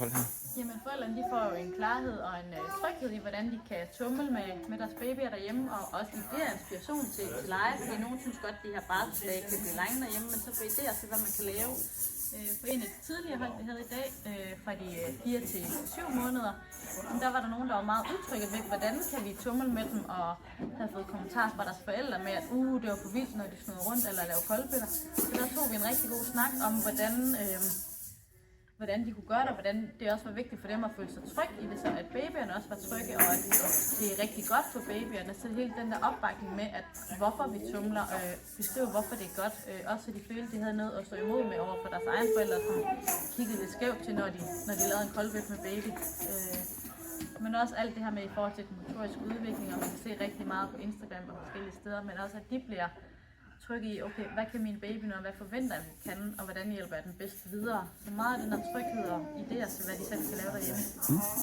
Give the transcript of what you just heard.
Hold her. Jamen forældrene de får jo en klarhed og en tryghed i, hvordan de kan tumle med deres babyer derhjemme, og også idéer og inspiration til lege, fordi nogen synes godt, at de her barselsdage kan blive lange derhjemme, men så får idéer til, hvad man kan lave. På en af de tidligere hold, vi havde i dag, fra de 4 til 7 måneder, der var der nogen, der var meget utrygge ved, hvordan kan vi tumle med dem, og havde fået kommentarer fra deres forældre med, at det var for vildt, når de snød rundt eller lavede koldbøtter. Så der tog vi en rigtig god snak om, hvordan de kunne gøre det, og hvordan det også var vigtigt for dem at føle sig trygge i det, så at babyerne også var trygge, og at det er rigtig godt for babyerne. Så hele den der opbakning med, at hvorfor vi tumler, beskrive hvorfor det er godt, også så de følte, de havde noget at stå imod med over for deres egne forældre, som kiggede lidt skævt til, når de lavede en koldbøtte med baby. Men også alt det her med i forhold til den motoriske udvikling, og man kan se rigtig meget på Instagram og forskellige steder, men også at de bliver trygge i, okay, hvad kan min baby nå, hvad forventer jeg, vi kan, og hvordan hjælper jeg den bedst videre. Så meget af den der tryghed og idéer til, hvad de selv skal lave derhjemme.